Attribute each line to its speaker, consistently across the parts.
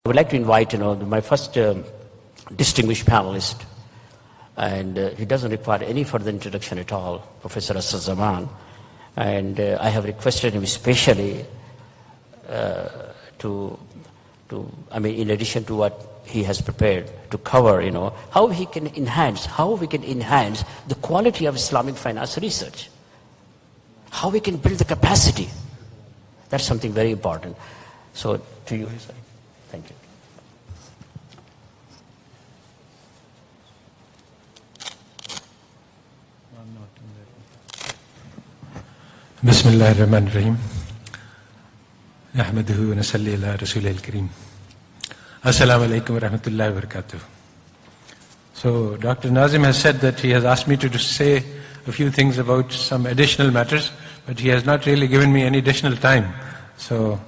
Speaker 1: I would like to invite, my first distinguished panelist, and he doesn't require any further introduction at all, Professor Asad Zaman. And I have requested him especially in addition to what he has prepared, to cover, how we can enhance the quality of Islamic finance research, how we can build the capacity. That's something very important. So, to you, sir. Thank you.
Speaker 2: بسم الله الرحمن الرحيم نحمده ونصلي على رسوله الكريم Assalamu alaikum wa rahmatullahi wa barakatuh. So Dr. Nazim has said that he has asked me to say a few things about some additional matters, but he has not really given me any additional time. So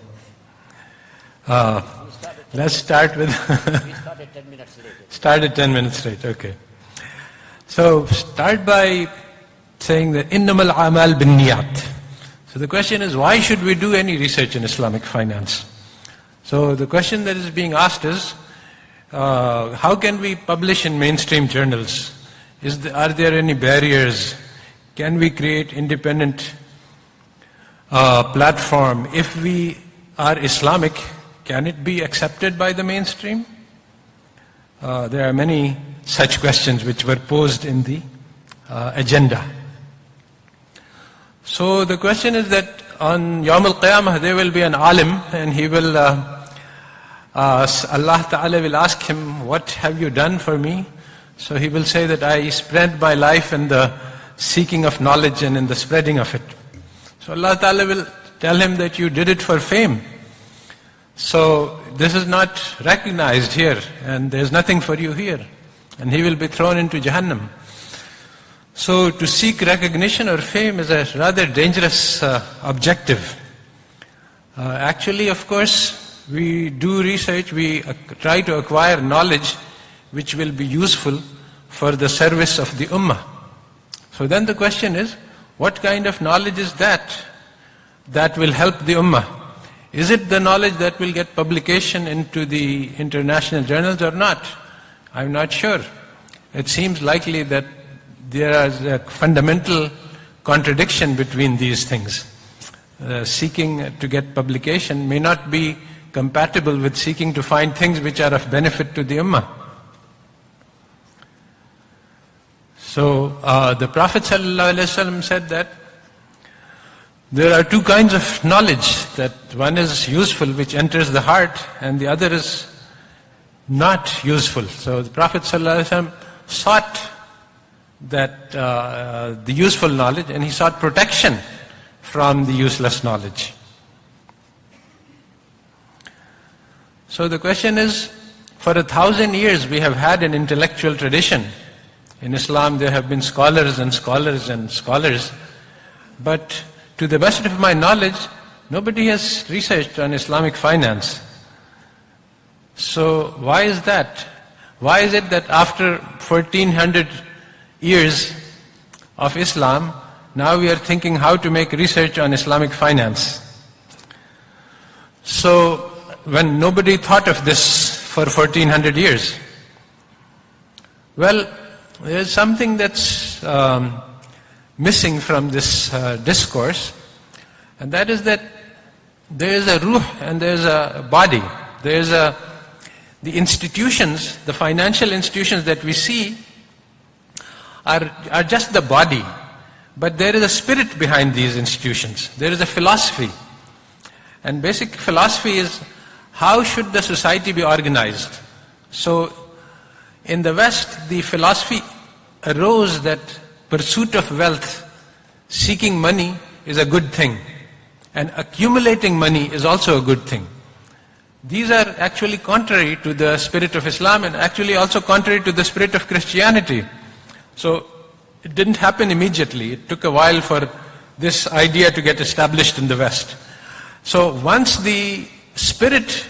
Speaker 2: let's start with
Speaker 1: We started 10 minutes late.
Speaker 2: Started 10 minutes late, okay. So start by saying that innamal amal bin niyat. So the question is, why should we do any research in Islamic finance? So the question that is being asked is, how can we publish in mainstream journals? Are there any barriers? Can we create independent platform? If we are Islamic, can it be accepted by the mainstream? There are many such questions which were posed in the agenda. So the question is that on Yawm al-Qiyamah there will be an alim, and he will, Allah Ta'ala will ask him, what have you done for me? So he will say that I spent my life in the seeking of knowledge and in the spreading of it. So Allah Ta'ala will tell him that you did it for fame. So this is not recognized here, and there's nothing for you here. And he will be thrown into Jahannam. So to seek recognition or fame is a rather dangerous objective. Actually, of course, we do research, we try to acquire knowledge which will be useful for the service of the ummah. So then the question is, what kind of knowledge is that will help the ummah? Is it the knowledge that will get publication into the international journals or not? I'm not sure. It seems likely that there is a fundamental contradiction between these things. Seeking to get publication may not be compatible with seeking to find things which are of benefit to the ummah. So the Prophet ﷺ said that there are two kinds of knowledge, that one is useful, which enters the heart, and the other is not useful. So the Prophet ﷺ sought that the useful knowledge, and he sought protection from the useless knowledge. So the question is, for 1,000 years we have had an intellectual tradition. In Islam there have been scholars and scholars and scholars, but to the best of my knowledge, nobody has researched on Islamic finance. So why is that? Why is it that after 1400 years of Islam, now we are thinking how to make research on Islamic finance? So when nobody thought of this for 1400 years? Well, there's something that's missing from this discourse, and that is that there is a ruh and there is a body. There is the institutions, the financial institutions that we see are just the body, but there is a spirit behind these institutions. There is a philosophy, and basic philosophy is how should the society be organized. So in the West, the philosophy arose that pursuit of wealth, seeking money is a good thing, and accumulating money is also a good thing. These are actually contrary to the spirit of Islam, and actually also contrary to the spirit of Christianity. So it didn't happen immediately. It took a while for this idea to get established in the West. So once the spirit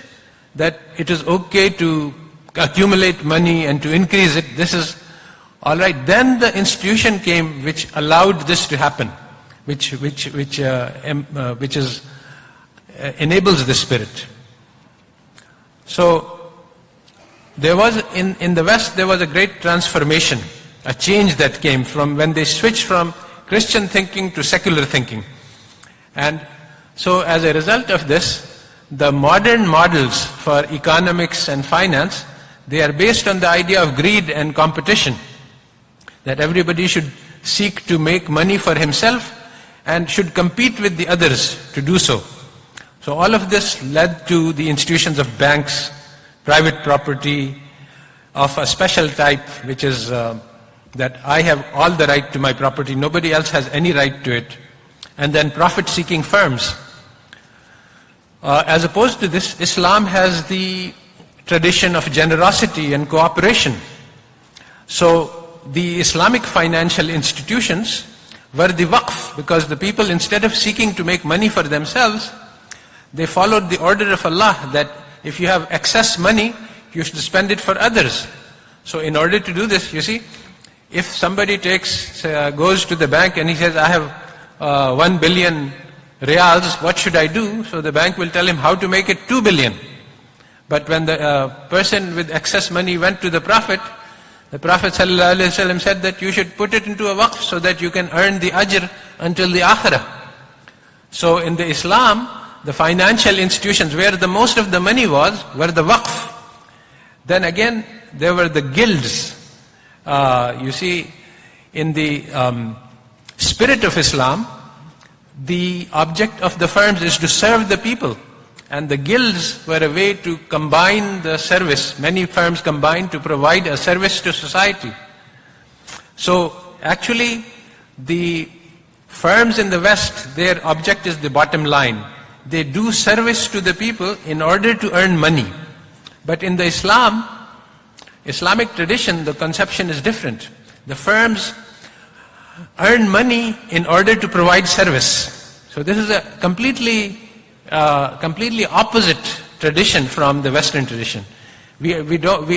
Speaker 2: that it is okay to accumulate money and to increase it, this is all right, then the institution came which allowed this to happen, which enables the spirit. So there was, in the West, there was a great transformation, a change that came from when they switched from Christian thinking to secular thinking. And so as a result of this, the modern models for economics and finance, they are based on the idea of greed and competition, that everybody should seek to make money for himself and should compete with the others to do so. So all of this led to the institutions of banks, private property of a special type, which is that I have all the right to my property, nobody else has any right to it, and then profit-seeking firms. As opposed to this, Islam has the tradition of generosity and cooperation. So the Islamic financial institutions were the waqf, because the people, instead of seeking to make money for themselves, they followed the order of Allah that if you have excess money, you should spend it for others. So in order to do this, you see, if somebody goes to the bank and he says, I have 1 billion riyals, what should I do? So the bank will tell him how to make it 2 billion. But when the person with excess money went to the Prophet ﷺ said that you should put it into a waqf so that you can earn the ajr until the akhirah. So in the Islam, the financial institutions where the most of the money was, were the waqf. Then again, there were the guilds. You see, in the spirit of Islam, the object of the firms is to serve the people. And the guilds were a way to combine the service. Many firms combine to provide a service to society. So actually, the firms in the West, their object is the bottom line. They do service to the people in order to earn money. But in the Islamic tradition, the conception is different. The firms earn money in order to provide service. So this is a completely opposite tradition from the Western tradition. We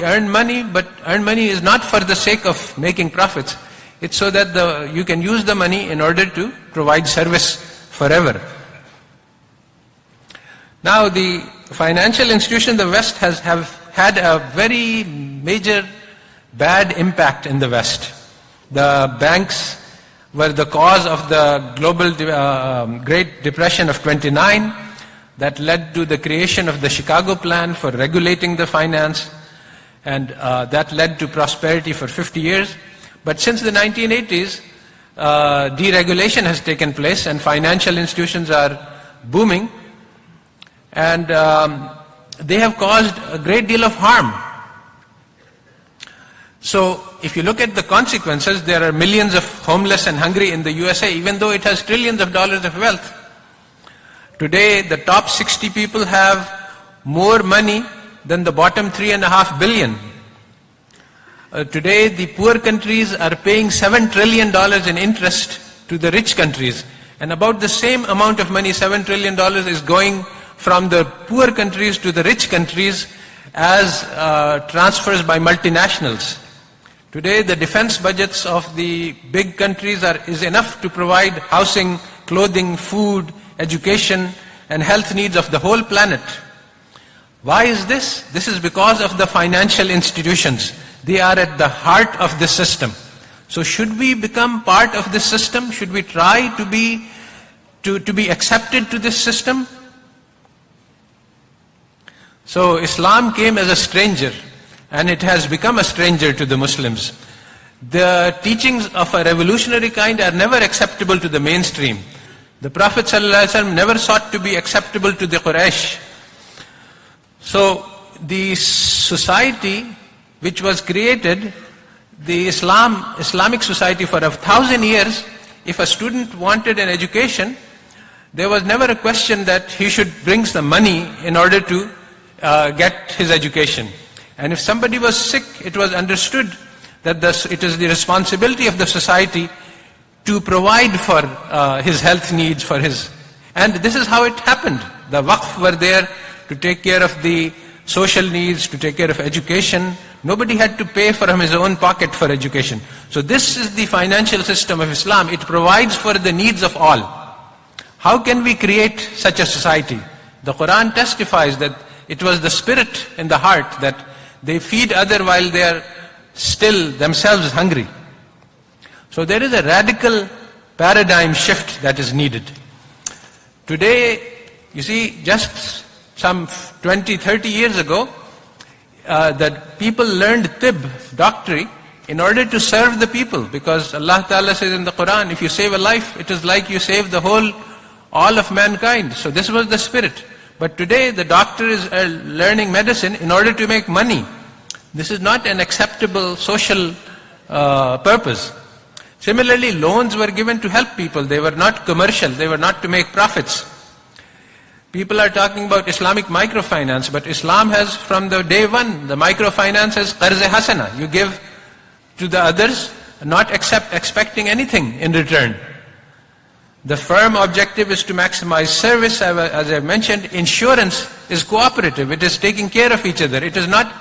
Speaker 2: earn money, but earn money is not for the sake of making profits. It's so that you can use the money in order to provide service forever. Now the financial institution in the West have had a very major bad impact in the West. The banks were the cause of the global Great Depression of '29. That led to the creation of the Chicago Plan for regulating the finance, and that led to prosperity for 50 years. But since the 1980s, deregulation has taken place and financial institutions are booming, and they have caused a great deal of harm. So if you look at the consequences, there are millions of homeless and hungry in the USA, even though it has trillions of dollars of wealth. Today, the top 60 people have more money than the bottom 3.5 billion. Today, the poor countries are paying $7 trillion in interest to the rich countries. And about the same amount of money, $7 trillion, is going from the poor countries to the rich countries as transfers by multinationals. Today, the defense budgets of the big countries is enough to provide housing, clothing, food, education, and health needs of the whole planet. Why is this? This is because of the financial institutions. They are at the heart of this system. So should we become part of this system? Should we try to be accepted to this system? So Islam came as a stranger, and it has become a stranger to the Muslims. The teachings of a revolutionary kind are never acceptable to the mainstream. The Prophet ﷺ never sought to be acceptable to the Quraysh. So the society which was created, the Islamic society, for 1,000 years, if a student wanted an education, there was never a question that he should bring some money in order to get his education. And if somebody was sick, it was understood that it is the responsibility of the society to provide for his health needs, and this is how it happened. The waqf were there to take care of the social needs, to take care of education. Nobody had to pay from his own pocket for education. So this is the financial system of Islam. It provides for the needs of all. How can we create such a society? The Quran testifies that it was the spirit in the heart that they feed other while they are still themselves hungry. So there is a radical paradigm shift that is needed. Today, you see, just some 20, 30 years ago, that people learned tib, doctory, in order to serve the people. Because Allah Ta'ala says in the Quran, if you save a life, it is like you save the all of mankind. So this was the spirit. But today, the doctor is learning medicine in order to make money. This is not an acceptable social purpose. Similarly, loans were given to help people. They were not commercial. They were not to make profits. People are talking about Islamic microfinance, but Islam has, from the day one, the microfinance as qarz-e hasana. You give to the others, not expecting anything in return. The firm objective is to maximize service. As I mentioned, insurance is cooperative. It is taking care of each other. It is not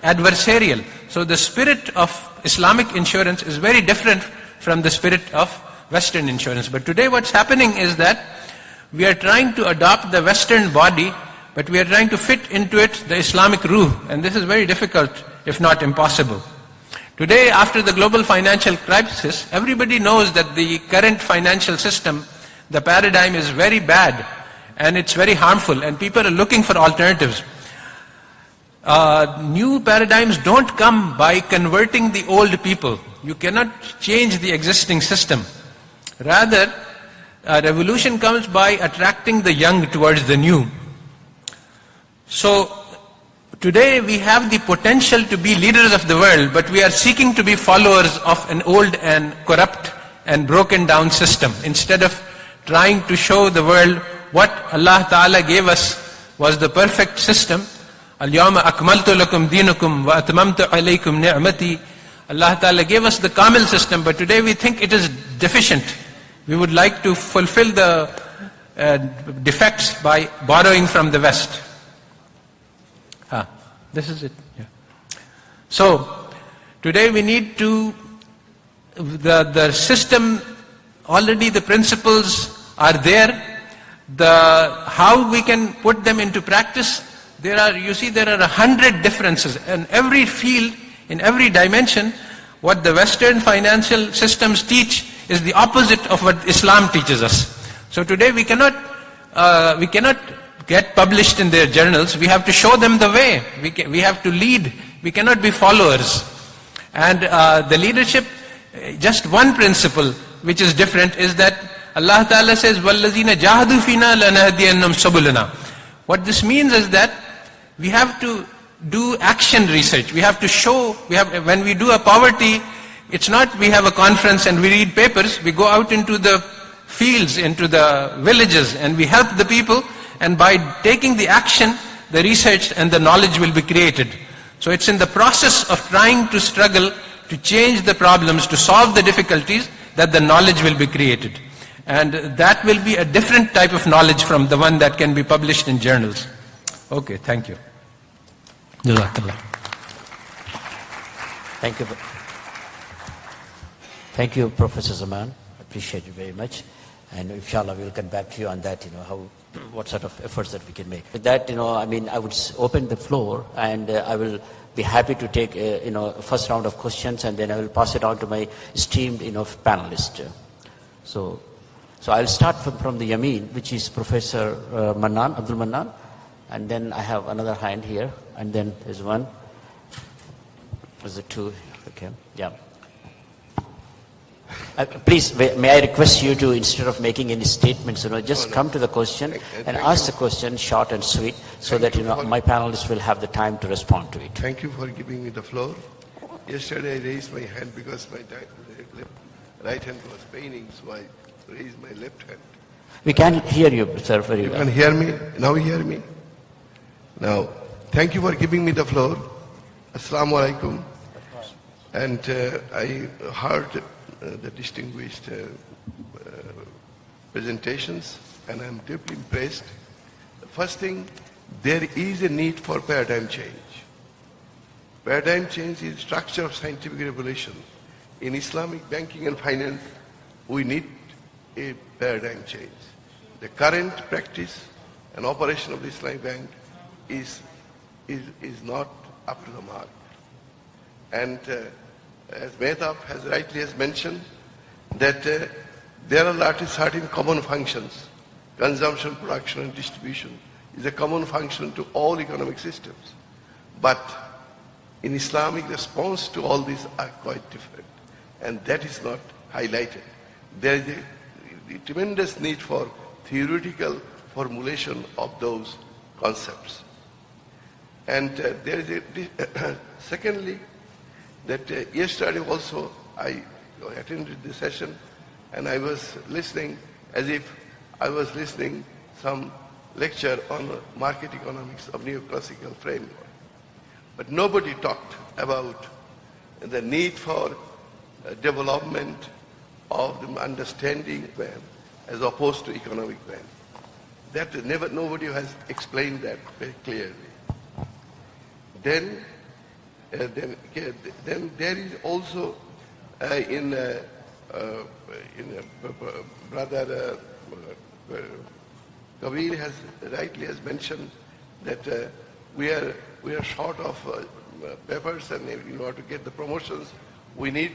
Speaker 2: adversarial. So the spirit of Islamic insurance is very different from the spirit of Western insurance. But today what's happening is that we are trying to adopt the Western body, but we are trying to fit into it the Islamic ruh. And this is very difficult, if not impossible. Today, after the global financial crisis, everybody knows that the current financial system, the paradigm is very bad and it's very harmful, and people are looking for alternatives. New paradigms don't come by converting the old people. You cannot change the existing system. Rather, a revolution comes by attracting the young towards the new. So, today we have the potential to be leaders of the world, but we are seeking to be followers of an old and corrupt and broken down system. Instead of trying to show the world what Allah Ta'ala gave us was the perfect system. Al-yawma akmaltu lakum deenukum wa atmamtu alaykum ni'mati. Allah Ta'ala gave us the Kamil system, but today we think it is deficient. We would like to fulfill the defects by borrowing from the West. This is it. Yeah. So, today we need to, the system, already the principles are there. How we can put them into practice, there are 100 differences. In every field, in every dimension, what the Western financial systems teach is the opposite of what Islam teaches us. So today we cannot get published in their journals. We have to show them the way. We have to lead. We cannot be followers. And the leadership, just one principle which is different is that Allah Ta'ala says, وَالَّذِينَ جَاهَدُوا فِينَا لَنَهْدِيَنَّهُمْ سُبُلَنَا. What this means is that we have to do action research. We have to show, when we do a poverty, it's not we have a conference and we read papers. We go out into the fields, into the villages, and we help the people. And by taking the action, the research and the knowledge will be created. So it's in the process of trying to struggle to change the problems, to solve the difficulties, that the knowledge will be created. And that will be a different type of knowledge from the one that can be published in journals. Okay, thank you. Jazakallah.
Speaker 1: Thank you. Thank you, Professor Zaman. Appreciate it very much. And inshallah, we'll get back to you on that, what sort of efforts that we can make. With that, I would open the floor, and I will be happy to take, first round of questions, and then I will pass it on to my esteemed, panelist. So I'll start from the Yameen, which is Professor Abdul Mannan, and then I have another hand here, and then there's one. There's the two. Okay, yeah. Please, may I request you to, instead of making any statements, just come to the question and ask the question short and sweet, so that my panelists will have the time to respond to it.
Speaker 3: Thank you for giving me the floor. Yesterday I raised my hand because my right hand was paining, so I raised my left hand.
Speaker 1: We can hear you, sir, very well.
Speaker 3: You can hear me? Now you hear me? Now, thank you for giving me the floor. Assalamu alaikum. And I heard the distinguished presentations, and I'm deeply impressed. The first thing, there is a need for paradigm change. Paradigm change is structure of scientific revolution. In Islamic banking and finance, we need a paradigm change. The current practice and operation of the Islamic bank is not up to the mark. And as Mehtab has rightly mentioned, that there are certain common functions. Consumption, production, and distribution is a common function to all economic systems. But in Islamic, response to all these are quite different, and that is not highlighted. There is a tremendous need for theoretical formulation of those concepts. And there is a secondly, that yesterday also I attended the session, and I was listening as if I was listening some lecture on market economics of neoclassical framework. But nobody talked about the need for development of the understanding plan as opposed to economic plan. That nobody has explained that very clearly. Then there is also Brother Kabir has rightly mentioned that we are short of papers, and in order to get the promotions, we need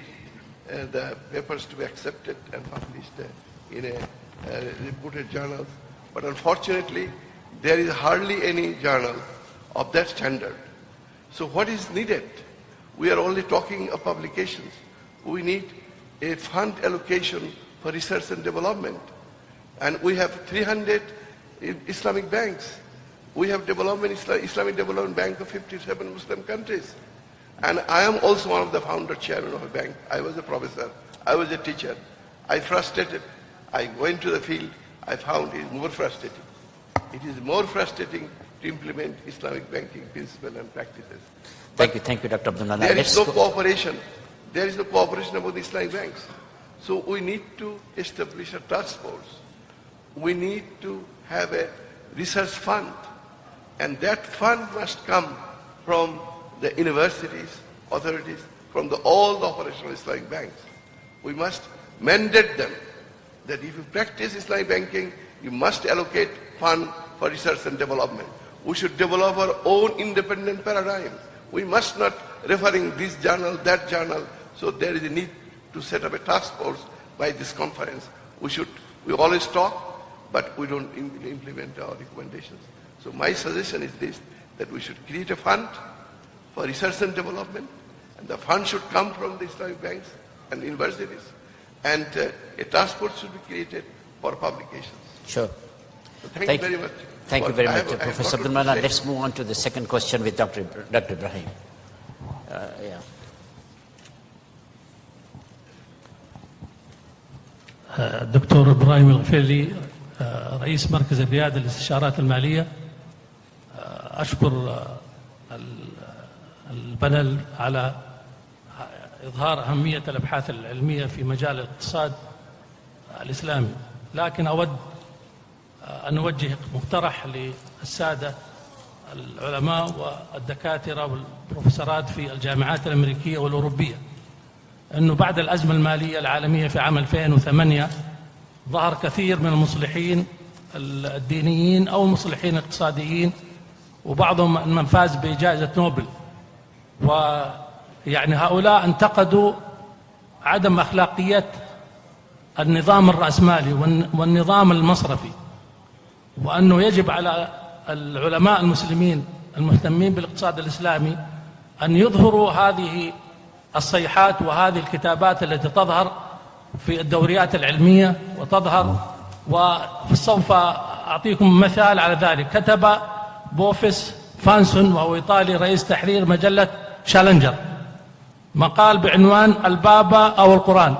Speaker 3: the papers to be accepted and published in a reputed journal. But unfortunately, there is hardly any journal of that standard. So what is needed? We are only talking of publications. We need a fund allocation for research and development. And we have 300 Islamic banks. We have Islamic Development Bank of 57 Muslim countries. And I am also one of the founder chairman of a bank. I was a professor. I was a teacher. I frustrated. I went to the field. I found it is more frustrating. It is more frustrating to implement Islamic banking principles and practices.
Speaker 1: Thank you, Dr. Abdul Mannan.
Speaker 3: There is no cooperation. There is no cooperation among the Islamic banks. So we need to establish a task force. We need to have a research fund. And that fund must come from the universities, authorities, from all the operational Islamic banks. We must mandate them that if you practice Islamic banking, you must allocate fund for research and development. We should develop our own independent paradigm. We must not referring this journal, that journal. So there is a need to set up a task force by this conference. We always talk, but we don't implement our recommendations. So my suggestion is this, that we should create a fund for research and development, and the fund should come from the Islamic banks and universities, and a task force should be created for publications.
Speaker 1: Sure.
Speaker 3: So thank you very much.
Speaker 1: Thank you very much, Professor Abdul Mannan. Let's move on to the second question with Dr. Ibrahim.
Speaker 4: الدكتور إبراهيم الغفيلي رئيس مركز الريادة للاستشارات المالية. أشكر البانل على إظهار أهمية الأبحاث العلمية في مجال الاقتصاد الإسلامي، لكن أود أن أوجه مقترح للسادة العلماء والدكاترة والبروفيسورات في الجامعات الأمريكية والأوروبية، أنه بعد الأزمة المالية العالمية في عام 2008 ظهر كثير من المصلحين الدينيين أو المصلحين الاقتصاديين، وبعضهم من فاز بجائزة نوبل، ويعني هؤلاء انتقدوا عدم أخلاقية النظام الرأسمالي والنظام المصرفي، وأنه يجب على العلماء المسلمين المهتمين بالاقتصاد الإسلامي أن يظهروا هذه الصيحات وهذه الكتابات التي تظهر في الدوريات العلمية وتظهر. وسوف أعطيكم مثال على ذلك. كتب بوفيس فانسون، وهو إيطالي، رئيس تحرير مجلة شالنجر، مقال بعنوان البابا أو القرآن،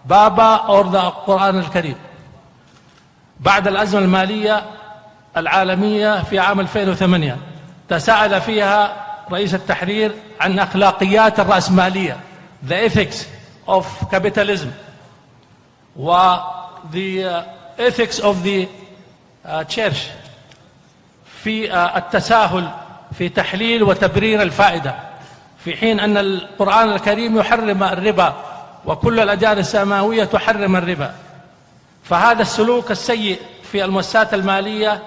Speaker 4: بابا أو القرآن الكريم، بعد الأزمة المالية العالمية في عام 2008. تساءل فيها رئيس التحرير عن أخلاقيات الرأسمالية، the ethics of capitalism و the ethics of the church في التساهل في تحليل وتبرير الفائدة، في حين أن القرآن الكريم يحرم الربا وكل الأديان السماوية تحرم الربا. فهذا السلوك السيء في المؤسسات المالية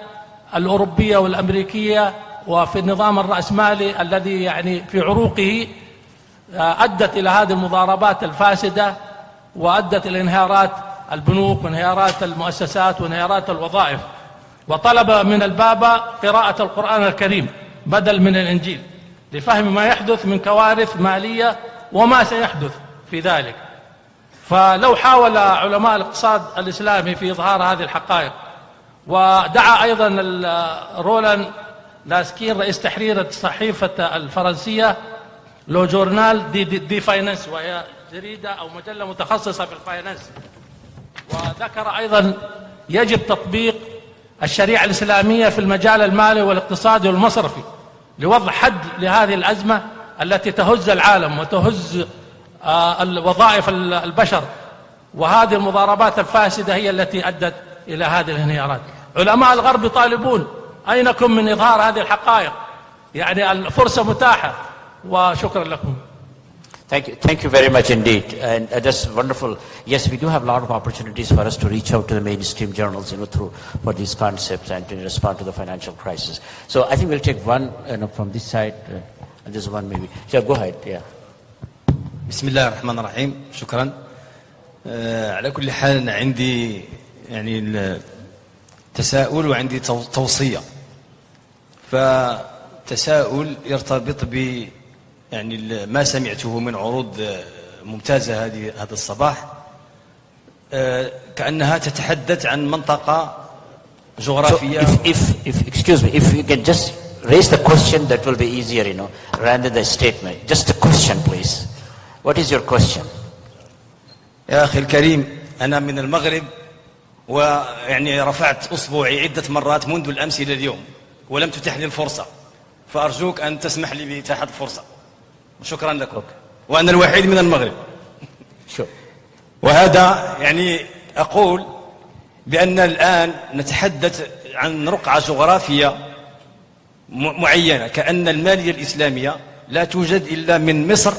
Speaker 4: الأوروبية والأمريكية وفي النظام الرأسمالي الذي يعني في عروقه أدت إلى هذه المضاربات الفاسدة، وأدت إلى انهيارات البنوك وانهيارات المؤسسات وانهيارات الوظائف. وطلب من البابا قراءة القرآن الكريم بدل من الإنجيل لفهم ما يحدث من كوارث مالية وما سيحدث في ذلك. فلو حاول علماء الاقتصاد الإسلامي في إظهار هذه الحقائق، ودعا أيضا رولان لاسكين رئيس تحرير الصحيفة الفرنسية لو جورنال دي فاينانس، وهي جريدة أو مجلة متخصصة بالفاينانس، وذكر أيضا يجب تطبيق الشريعة الإسلامية في المجال المالي والاقتصادي والمصرفي لوضع حد لهذه الأزمة التي تهز العالم وتهز وظائف البشر، وهذه المضاربات الفاسدة هي التي أدت إلى هذه الانهيارات. علماء الغرب يطالبون أينكم من إظهار هذه الحقائق؟ يعني الفرصة متاحة، وشكرا لكم.
Speaker 1: Thank you very much indeed, and that's wonderful. Yes, we do have a lot of opportunities for us to reach out to the mainstream journals, through for these concepts and to respond to the financial crisis. So I think we'll take one, from this side, and this one maybe. Sure, go ahead. Yeah.
Speaker 5: بسم الله الرحمن الرحيم. شكرا. على كل حال أنا عندي يعني تساؤل وعندي توصية. فتساؤل يرتبط ب يعني ما سمعته من عروض ممتازة هذا الصباح، كأنها تتحدث عن منطقة جغرافية.
Speaker 1: So excuse me, if you can just raise the question, that will be easier, rather than the statement. Just the question, please. What is your question?
Speaker 5: يا أخي الكريم، أنا من المغرب، ويعني رفعت أصبعي عدة مرات منذ الأمس إلى اليوم ولم تتح لي الفرصة، فأرجوك أن تسمح لي بإتاحة الفرصة. شكرا لكم. وأنا الوحيد من المغرب. وهذا يعني أقول بأن الآن نتحدث عن رقعة جغرافية معينة، كأن المالية الإسلامية لا توجد إلا من مصر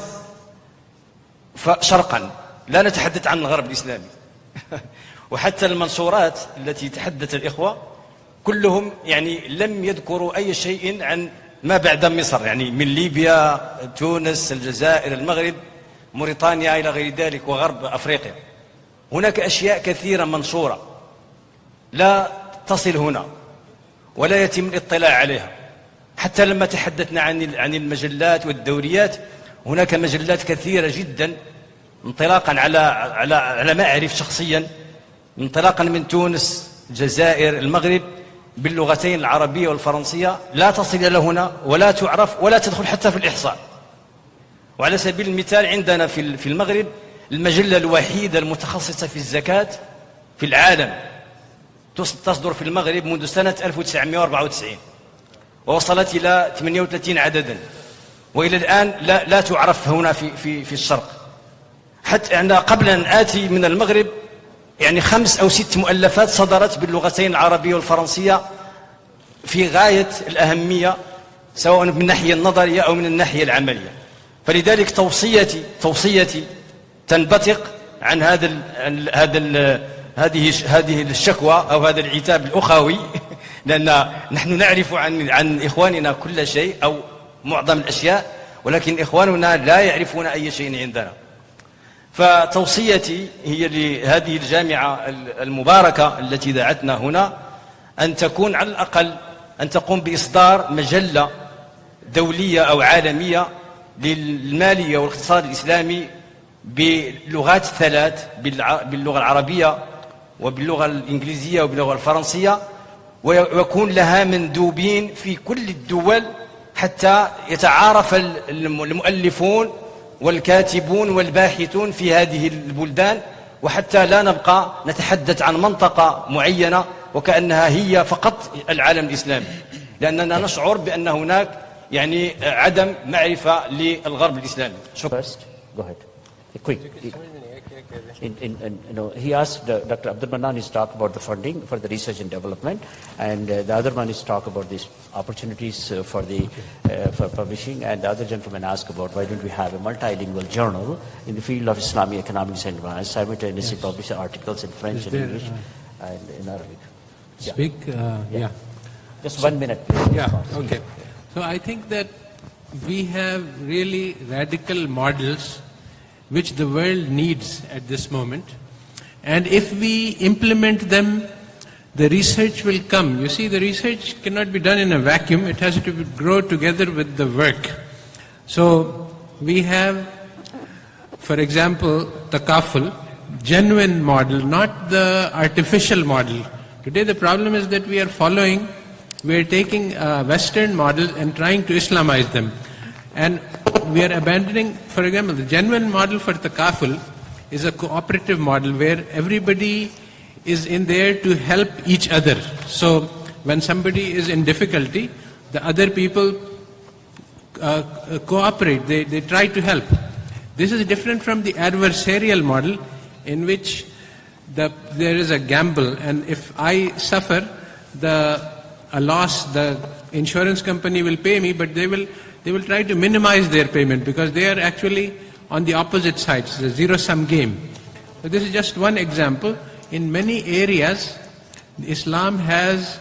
Speaker 5: شرقا، لا نتحدث عن الغرب الإسلامي. وحتى المنشورات التي تحدث الإخوة كلهم يعني لم يذكروا أي شيء عن ما بعد مصر، يعني من ليبيا، تونس، الجزائر، المغرب، موريتانيا إلى غير ذلك، وغرب أفريقيا. هناك أشياء كثيرة منشورة لا تصل هنا ولا يتم الاطلاع عليها. حتى لما تحدثنا عن المجلات والدوريات، هناك مجلات كثيرة جدا انطلاقا على ما أعرف شخصيا، انطلاقا من تونس، الجزائر، المغرب، باللغتين العربية والفرنسية، لا تصل إلى هنا ولا تعرف ولا تدخل حتى في الإحصاء. وعلى سبيل المثال عندنا في المغرب المجلة الوحيدة المتخصصة في الزكاة في العالم تصدر في المغرب منذ سنة 1994، ووصلت إلى 38 عددا، وإلى الآن لا تعرف هنا في الشرق. حتى أنا قبل أن آتي من المغرب يعني 5 أو 6 مؤلفات صدرت باللغتين العربية والفرنسية في غاية الأهمية، سواء من الناحية النظرية أو من الناحية العملية. فلذلك توصيتي تنبثق عن هذه الشكوى أو هذا العتاب الأخوي، لأن نحن نعرف عن إخواننا كل شيء أو معظم الأشياء، ولكن إخواننا لا يعرفون أي شيء عندنا. فتوصيتي هي لهذه الجامعة المباركة التي دعتنا هنا أن تكون على الأقل أن تقوم بإصدار مجلة دولية أو عالمية للمالية والاقتصاد الإسلامي بلغات 3، باللغة العربية وباللغة الإنجليزية وباللغة الفرنسية، ويكون لها مندوبين في كل الدول حتى يتعارف المؤلفون والكاتبون والباحثون في هذه البلدان، وحتى لا نبقى نتحدث عن منطقة معينة وكأنها هي فقط العالم الإسلامي، لأننا نشعر بأن هناك يعني عدم معرفة للغرب الإسلامي. شكرا.
Speaker 1: Go ahead. Quick. He asked Dr. Abdul Manan is talk about the funding for the research and development, and the other one is talk about these opportunities for publishing, and the other gentleman asked about why don't we have a multilingual journal in the field of Islamic economics and advice, simultaneously publish articles in French and English and in Arabic.
Speaker 6: Speak? Yeah.
Speaker 1: Just 1 minute, please.
Speaker 6: Yeah, okay.
Speaker 2: So I think that we have really radical models which the world needs at this moment. And if we implement them, the research will come. You see, the research cannot be done in a vacuum. It has to grow together with the work. So we have, for example, takaful, genuine model, not the artificial model. Today the problem is that we are taking Western models and trying to Islamize them. And we are abandoning, for example, the genuine model for takaful is a cooperative model where everybody is in there to help each other. So when somebody is in difficulty, the other people cooperate, they try to help. This is different from the adversarial model in which there is a gamble, and if I suffer a loss, the insurance company will pay me, but they will try to minimize their payment because they are actually on the opposite sides, the zero-sum game. So this is just one example. In many areas, Islam has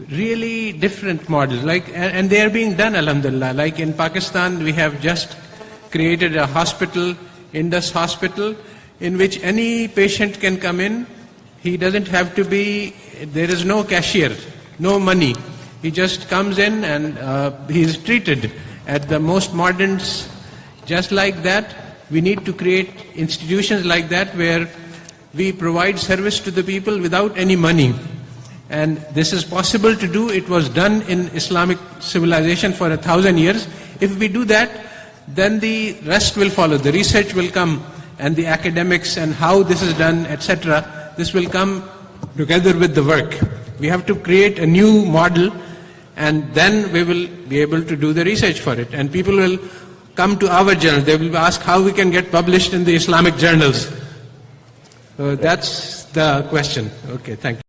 Speaker 2: really different models, and they are being done, alhamdulillah. Like in Pakistan, we have just created a hospital, Indus Hospital, in which any patient can come in. He doesn't have to there is no cashier, no money. He just comes in and he is treated at the most modern. Just like that, we need to create institutions like that where we provide service to the people without any money. And this is possible to do. It was done in Islamic civilization for 1,000 years. If we do that, then the rest will follow. The research will come, and the academics and how this is done, etc. This will come together with the work. We have to create a new model, and then we will be able to do the research for it. And people will come to our journal. They will ask how we can get published in the Islamic journals. So that's the question. Okay, thank you.